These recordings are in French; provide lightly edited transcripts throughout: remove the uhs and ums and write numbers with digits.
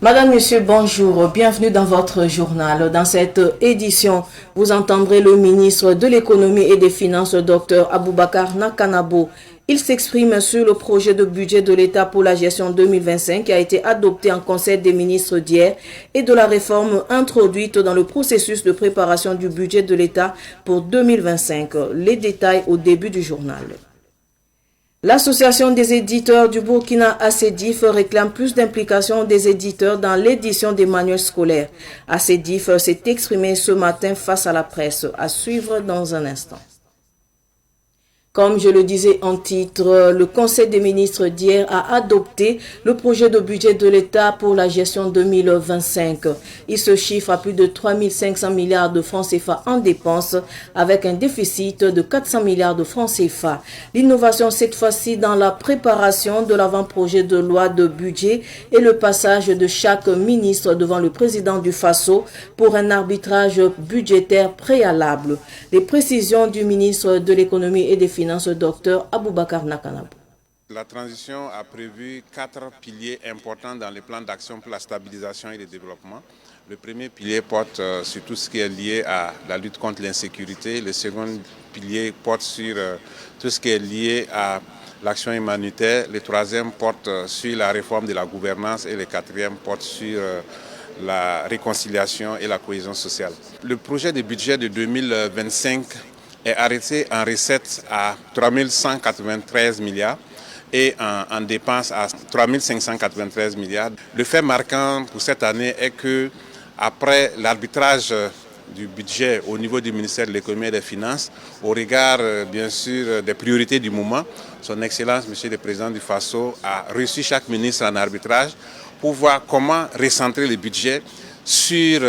Madame, Monsieur, bonjour. Bienvenue dans votre journal. Dans cette édition, vous entendrez le ministre de l'Économie et des Finances, Dr Aboubakar Nakanabo. Il s'exprime sur le projet de budget de l'État pour la gestion 2025 qui a été adopté en Conseil des ministres d'hier et de la réforme introduite dans le processus de préparation du budget de l'État pour 2025. Les détails au début du journal. L'Association des éditeurs du Burkina ACEDIF réclame plus d'implication des éditeurs dans l'édition des manuels scolaires. ACEDIF s'est exprimé ce matin face à la presse. À suivre dans un instant. Comme je le disais en titre, le Conseil des ministres d'hier a adopté le projet de budget de l'État pour la gestion 2025. Il se chiffre à plus de 3 500 milliards de francs CFA en dépenses avec un déficit de 400 milliards de francs CFA. L'innovation cette fois-ci dans la préparation de l'avant-projet de loi de budget et le passage de chaque ministre devant le président du FASO pour un arbitrage budgétaire préalable. Les précisions du ministre de l'Économie et des Finances, Dr Aboubakar Nakanabo. La transition a prévu 4 piliers importants dans les plans d'action pour la stabilisation et le développement. Le premier pilier porte sur tout ce qui est lié à la lutte contre l'insécurité. Le second pilier porte sur tout ce qui est lié à l'action humanitaire. Le troisième porte sur la réforme de la gouvernance et le quatrième porte sur la réconciliation et la cohésion sociale. Le projet de budget de 2025 est arrêté en recettes à 3 193 milliards et en dépenses à 3 593 milliards. Le fait marquant pour cette année est que après l'arbitrage du budget au niveau du ministère de l'Économie et des Finances, au regard bien sûr des priorités du moment, son Excellence, Monsieur le Président du FASO, a reçu chaque ministre en arbitrage pour voir comment recentrer le budget sur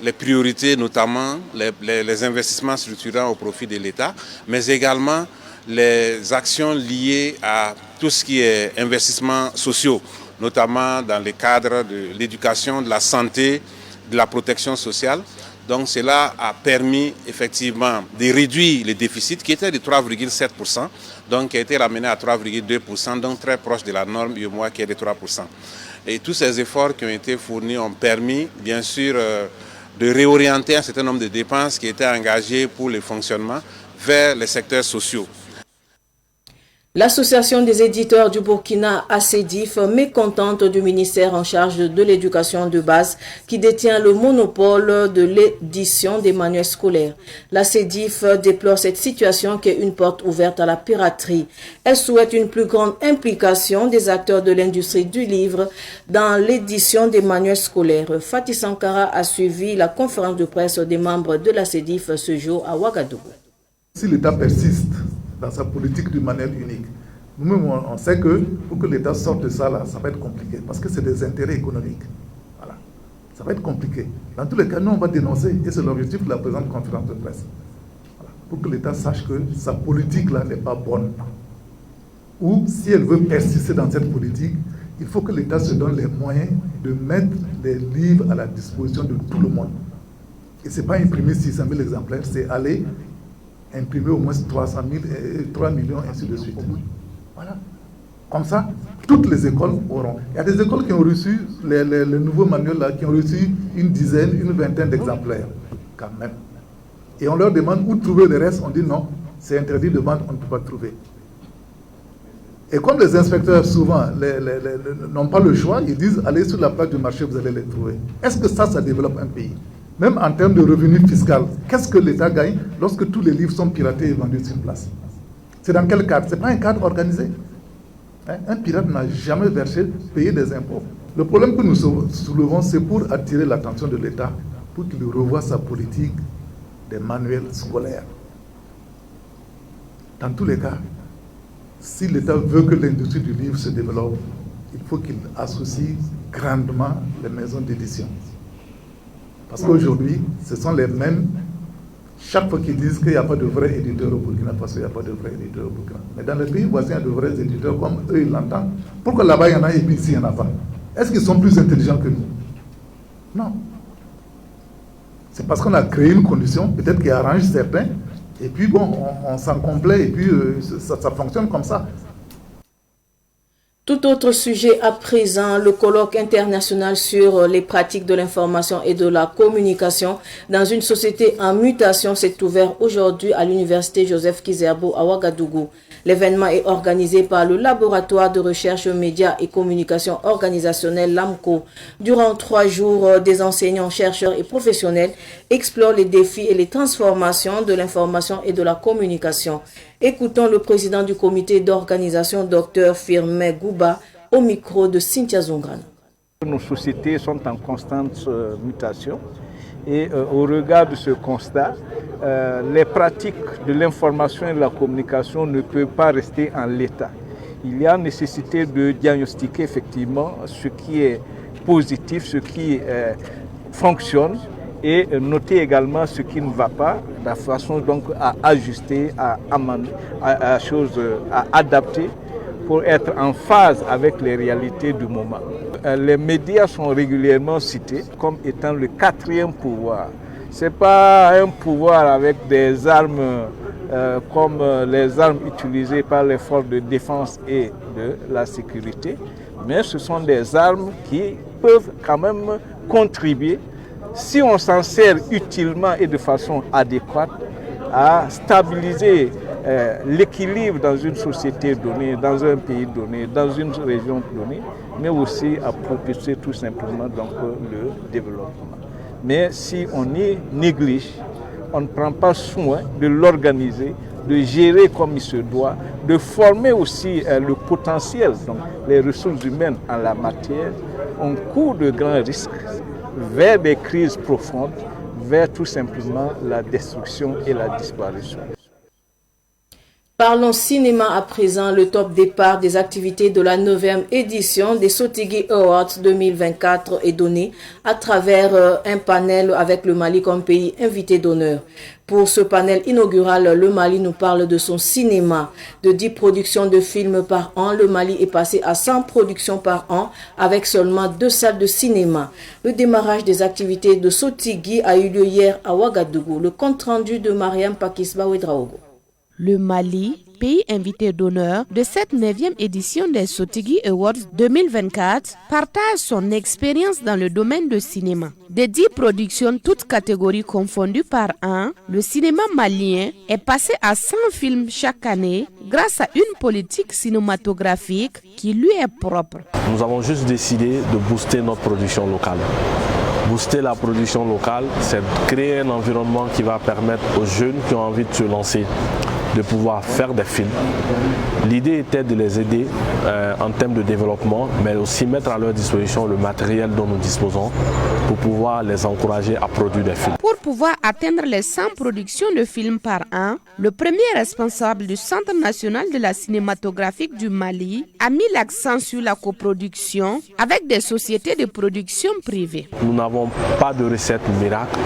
les priorités, notamment les investissements structurants au profit de l'État, mais également les actions liées à tout ce qui est investissements sociaux, notamment dans le cadre de l'éducation, de la santé, de la protection sociale. Donc cela a permis effectivement de réduire le déficit qui était de 3,7%, donc qui a été ramené à 3,2%, donc très proche de la norme UEMOA qui est de 3%. Et tous ces efforts qui ont été fournis ont permis, bien sûr, de réorienter un certain nombre de dépenses qui étaient engagées pour le fonctionnement vers les secteurs sociaux. L'Association des éditeurs du Burkina ACEDIF, mécontente du ministère en charge de l'éducation de base qui détient le monopole de l'édition des manuels scolaires. L'ACEDIF déplore cette situation qui est une porte ouverte à la piraterie. Elle souhaite une plus grande implication des acteurs de l'industrie du livre dans l'édition des manuels scolaires. Fatih Sankara a suivi la conférence de presse des membres de l'ACEDIF ce jour à Ouagadougou. Si l'État persiste dans sa politique du manuel unique, nous-mêmes on sait que pour que l'État sorte de ça, là, ça va être compliqué, parce que c'est des intérêts économiques. Voilà. Ça va être compliqué. Dans tous les cas, nous on va dénoncer, et c'est l'objectif de la présente conférence de presse. Voilà. Pour que l'État sache que sa politique là n'est pas bonne. Ou si elle veut persister dans cette politique, il faut que l'État se donne les moyens de mettre des livres à la disposition de tout le monde. Et ce n'est pas imprimer 600 000 exemplaires, c'est aller imprimer au moins 300 000, 3 millions, ainsi de suite. Voilà. Comme ça, toutes les écoles auront. Il y a des écoles qui ont reçu les nouveaux manuels là, qui ont reçu une dizaine, une vingtaine d'exemplaires, quand même. Et on leur demande où trouver le reste, on dit non, c'est interdit de vente, on ne peut pas trouver. Et comme les inspecteurs, souvent, n'ont pas le choix, ils disent allez sur la place du marché, vous allez les trouver. Est-ce que ça développe un pays? Même en termes de revenus fiscaux, qu'est-ce que l'État gagne lorsque tous les livres sont piratés et vendus sur place? C'est dans quel cadre? Ce n'est pas un cadre organisé. Un pirate n'a jamais versé, payé des impôts. Le problème que nous soulevons, c'est pour attirer l'attention de l'État, pour qu'il revoie sa politique des manuels scolaires. Dans tous les cas, si l'État veut que l'industrie du livre se développe, il faut qu'il associe grandement les maisons d'édition. Parce qu'aujourd'hui, ce sont les mêmes, chaque fois qu'ils disent qu'il n'y a pas de vrais éditeurs au Burkina Faso, il n'y a pas de vrais éditeurs au Burkina. Mais dans les pays voisins, il y a de vrais éditeurs comme eux, ils l'entendent. Pourquoi là-bas, il y en a et puis ici, il n'y en a pas? Est-ce qu'ils sont plus intelligents que nous? Non. C'est parce qu'on a créé une condition, peut-être qui arrange certains, et puis bon, on s'en complaît, et puis ça fonctionne comme ça. Tout autre sujet à présent, le colloque international sur les pratiques de l'information et de la communication dans une société en mutation s'est ouvert aujourd'hui à l'université Joseph Kizerbo à Ouagadougou. L'événement est organisé par le laboratoire de recherche médias et communication organisationnelle LAMCO. Durant 3 jours, des enseignants, chercheurs et professionnels explorent les défis et les transformations de l'information et de la communication. Écoutons le président du comité d'organisation, Dr Firmin Gouba, au micro de Cynthia Zongran. Nos sociétés sont en constante mutation et au regard de ce constat, les pratiques de l'information et de la communication ne peuvent pas rester en l'état. Il y a nécessité de diagnostiquer effectivement ce qui est positif, ce qui fonctionne, et noter également ce qui ne va pas, la façon donc à ajuster, à amender, à adapter pour être en phase avec les réalités du moment. Les médias sont régulièrement cités comme étant le 4e pouvoir. Ce n'est pas un pouvoir avec des armes comme les armes utilisées par les forces de défense et de la sécurité, mais ce sont des armes qui peuvent quand même contribuer, si on s'en sert utilement et de façon adéquate, à stabiliser l'équilibre dans une société donnée, dans un pays donné, dans une région donnée, mais aussi à propulser tout simplement donc, le développement. Mais si on y néglige, on ne prend pas soin de l'organiser, de gérer comme il se doit, de former aussi le potentiel, donc les ressources humaines en la matière, on court de grands risques vers des crises profondes, vers tout simplement la destruction et la disparition. Parlons cinéma à présent. Le top départ des activités de la 9e édition des Sotigui Awards 2024 est donné à travers un panel avec le Mali comme pays invité d'honneur. Pour ce panel inaugural, le Mali nous parle de son cinéma. De 10 productions de films par an, le Mali est passé à 100 productions par an avec seulement 2 salles de cinéma. Le démarrage des activités de Sotigui a eu lieu hier à Ouagadougou. Le compte-rendu de Mariam Pakisba Ouedraogo. Le Mali, pays invité d'honneur de cette 9e édition des Sotigui Awards 2024, partage son expérience dans le domaine du cinéma. De 10 productions, toutes catégories confondues par an, le cinéma malien est passé à 100 films chaque année grâce à une politique cinématographique qui lui est propre. Nous avons juste décidé de booster notre production locale. Booster la production locale, c'est créer un environnement qui va permettre aux jeunes qui ont envie de se lancer de pouvoir faire des films. L'idée était de les aider en termes de développement, mais aussi mettre à leur disposition le matériel dont nous disposons pour pouvoir les encourager à produire des films. Pour pouvoir atteindre les 100 productions de films par an, le premier responsable du Centre national de la cinématographie du Mali a mis l'accent sur la coproduction avec des sociétés de production privées. Nous n'avons pas de recette miracle.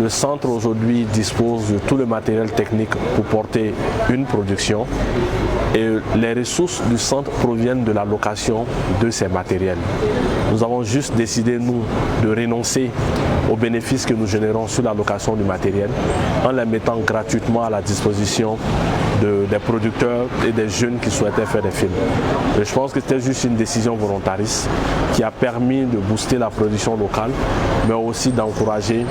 Le centre aujourd'hui dispose de tout le matériel technique pour porter une production et les ressources du centre proviennent de la location de ces matériels. Nous avons juste décidé, nous, de renoncer aux bénéfices que nous générons sur la location du matériel en les mettant gratuitement à la disposition des producteurs et des jeunes qui souhaitaient faire des films. Et je pense que c'était juste une décision volontariste qui a permis de booster la production locale, mais aussi d'encourager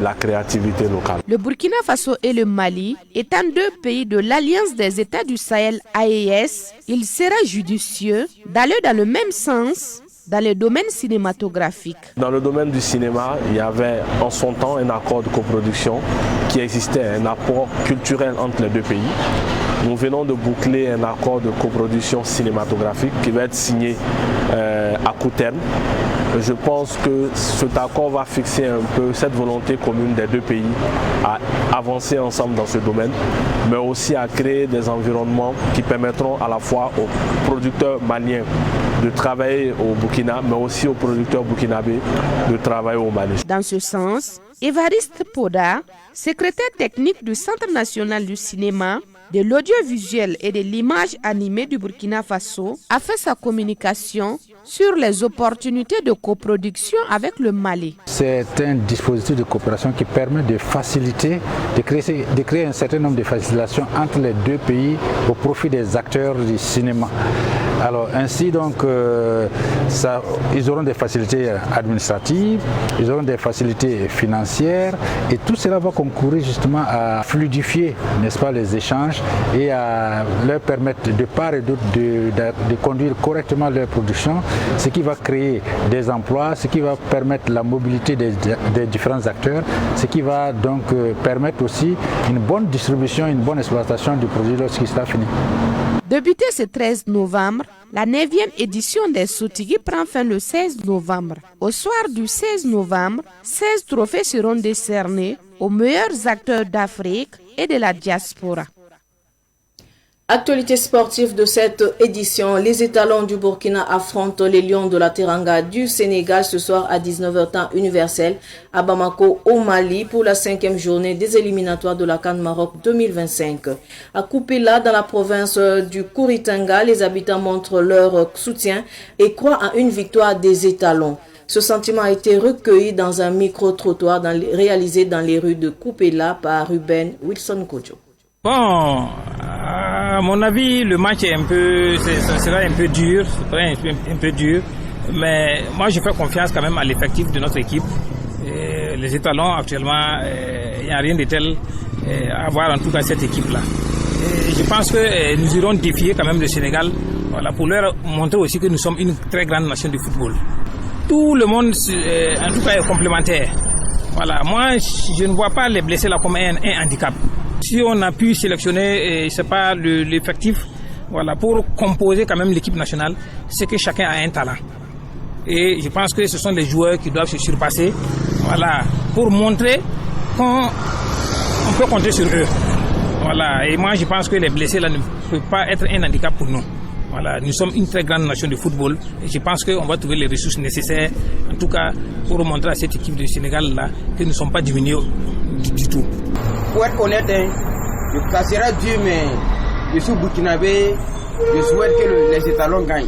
la créativité locale. Le Burkina Faso et le Mali, étant 2 pays de l'Alliance des États du Sahel AES, il sera judicieux d'aller dans le même sens dans le domaine cinématographique. Dans le domaine du cinéma, il y avait en son temps un accord de coproduction qui existait, un apport culturel entre les 2 pays. nous venons de boucler un accord de coproduction cinématographique qui va être signé à court terme. Je pense que cet accord va fixer un peu cette volonté commune des deux pays à avancer ensemble dans ce domaine, mais aussi à créer des environnements qui permettront à la fois aux producteurs maliens de travailler au Burkina, mais aussi aux producteurs burkinabés de travailler au Mali. Dans ce sens, Évariste Poda, secrétaire technique du Centre national du cinéma, de l'audiovisuel et de l'image animée du Burkina Faso, a fait sa communication sur les opportunités de coproduction avec le Mali. C'est un dispositif de coopération qui permet de faciliter, de créer un certain nombre de facilitations entre les deux pays au profit des acteurs du cinéma. Alors ainsi donc, ils auront des facilités administratives, ils auront des facilités financières et tout cela va concourir justement à fluidifier, n'est-ce pas, les échanges et à leur permettre de part et d'autre de conduire correctement leur production, ce qui va créer des emplois, ce qui va permettre la mobilité des différents acteurs, ce qui va donc permettre aussi une bonne distribution, une bonne exploitation du produit lorsqu'il sera fini. Débuté ce 13 novembre, la 9e édition des Sotigui prend fin le 16 novembre. Au soir du 16 novembre, 16 trophées seront décernés aux meilleurs acteurs d'Afrique et de la diaspora. Actualité sportive de cette édition, les étalons du Burkina affrontent les Lions de la Teranga du Sénégal ce soir à 19h temps universel à Bamako au Mali pour la 5e journée des éliminatoires de la CAN Maroc 2025. À Koupela, dans la province du Kouritanga, les habitants montrent leur soutien et croient à une victoire des étalons. Ce sentiment a été recueilli dans un micro-trottoir réalisé dans les rues de Koupela par Ruben Wilson Kojo. Bon, à mon avis, le match est ça sera un peu dur, mais moi je fais confiance quand même à l'effectif de notre équipe. Et les étalons actuellement, il n'y a rien de tel à voir en tout cas cette équipe-là. Je pense que nous irons défier quand même le Sénégal, voilà, pour leur montrer aussi que nous sommes une très grande nation de football. Tout le monde en tout cas est complémentaire. Voilà, moi je ne vois pas les blessés là comme un handicap. Si on a pu sélectionner, c'est pas l'effectif, voilà, pour composer quand même l'équipe nationale, c'est que chacun a un talent. Et je pense que ce sont les joueurs qui doivent se surpasser, voilà, pour montrer qu'on peut compter sur eux. Voilà, et moi je pense que les blessés là ne peuvent pas être un handicap pour nous. Voilà, nous sommes une très grande nation de football et je pense qu'on va trouver les ressources nécessaires, en tout cas pour montrer à cette équipe du Sénégal là que nous ne sommes pas diminués du tout. Pour être honnête, ça sera dur, mais je suis burkinabé, je souhaite que les étalons gagnent.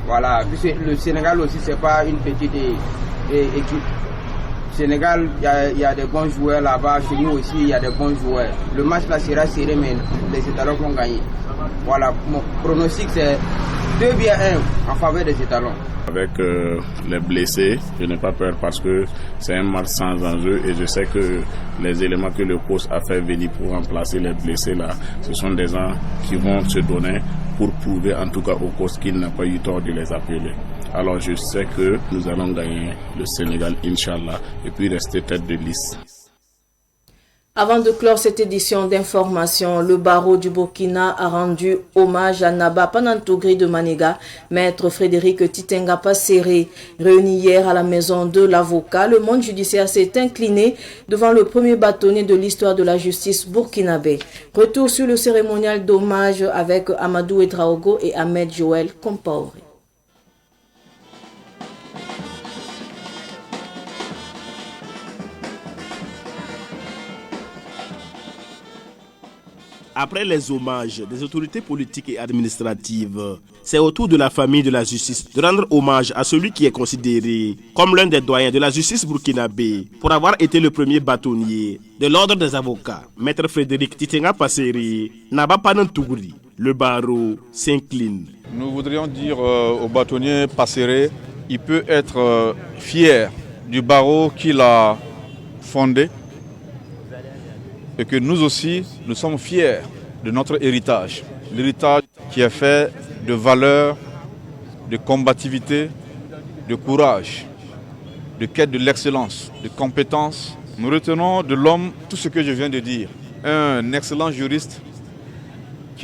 Voilà, puisque le Sénégal aussi, c'est pas une petite équipe. Sénégal, il y a des bons joueurs là-bas, chez nous aussi, il y a des bons joueurs. Le match là sera serré, mais les étalons vont gagner. Voilà, mon pronostic c'est 2-1 en faveur des étalons. Avec les blessés, je n'ai pas peur parce que c'est un match sans enjeu et je sais que les éléments que le coach a fait venir pour remplacer les blessés là, ce sont des gens qui vont se donner pour prouver en tout cas au coach qu'il n'a pas eu tort de les appeler. Alors je sais que nous allons gagner le Sénégal, Inch'Allah, et puis rester tête de liste. Avant de clore cette édition d'information, le barreau du Burkina a rendu hommage à Naba Panantogri de Maniga, maître Frédéric Titenga Passéré. Réuni hier à la maison de l'avocat, le monde judiciaire s'est incliné devant le premier bâtonnier de l'histoire de la justice burkinabé. Retour sur le cérémonial d'hommage avec Amadou Edraogo et Ahmed Joël Compaoré. Après les hommages des autorités politiques et administratives, c'est au tour de la famille de la justice de rendre hommage à celui qui est considéré comme l'un des doyens de la justice burkinabé pour avoir été le premier bâtonnier de l'ordre des avocats. Maître Frédéric Titenga Passéré, Naba Panantogri, le barreau s'incline. Nous voudrions dire au bâtonnier Passéré, il peut être fier du barreau qu'il a fondé. Et que nous aussi, nous sommes fiers de notre héritage. L'héritage qui est fait de valeurs, de combativité, de courage, de quête de l'excellence, de compétence. Nous retenons de l'homme tout ce que je viens de dire. Un excellent juriste,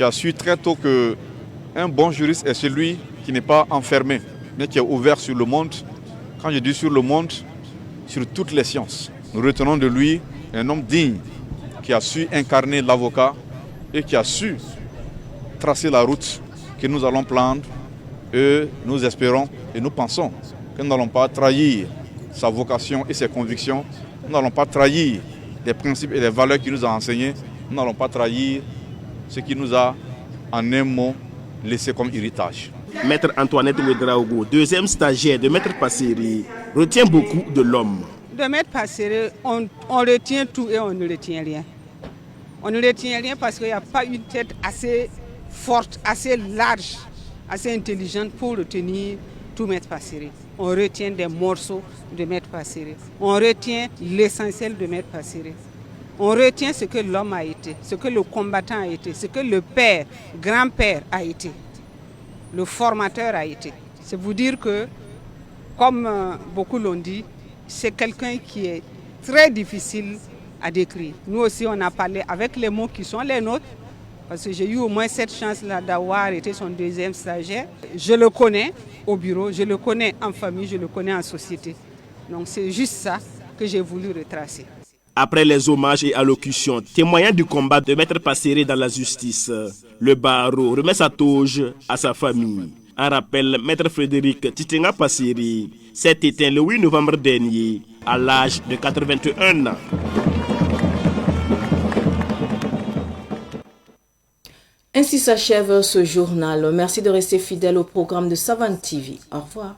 qui a su très tôt qu'un bon juriste est celui qui n'est pas enfermé, mais qui est ouvert sur le monde. Quand je dis sur le monde, sur toutes les sciences. Nous retenons de lui un homme digne qui a su incarner l'avocat et qui a su tracer la route que nous allons prendre. Et nous espérons et nous pensons que nous n'allons pas trahir sa vocation et ses convictions. Nous n'allons pas trahir les principes et les valeurs qu'il nous a enseignés. Nous n'allons pas trahir ce qu'il nous a, en un mot, laissé comme héritage. Maître Antoinette Ouedraogo, deuxième stagiaire de Maître Passeri, retient beaucoup de l'homme. De Maître Passeri, on retient tout et on ne retient rien. On ne retient rien parce qu'il n'y a pas une tête assez forte, assez large, assez intelligente pour retenir tout Maître Passeri. On retient des morceaux de Maître Passeri. On retient l'essentiel de Maître Passeri. On retient ce que l'homme a été, ce que le combattant a été, ce que le père, grand-père a été, le formateur a été. C'est vous dire que, comme beaucoup l'ont dit, c'est quelqu'un qui est très difficile à décrire. Nous aussi, on a parlé avec les mots qui sont les nôtres, parce que j'ai eu au moins cette chance-là d'avoir été son deuxième stagiaire. Je le connais au bureau, je le connais en famille, je le connais en société. Donc c'est juste ça que j'ai voulu retracer. Après les hommages et allocutions témoignant du combat de Maître Passeri dans la justice, le barreau remet sa toge à sa famille. En rappel, Maître Frédéric Titenga Passeri s'est éteint le 8 novembre dernier à l'âge de 81 ans. Ainsi s'achève ce journal. Merci de rester fidèle au programme de Savane TV. Au revoir.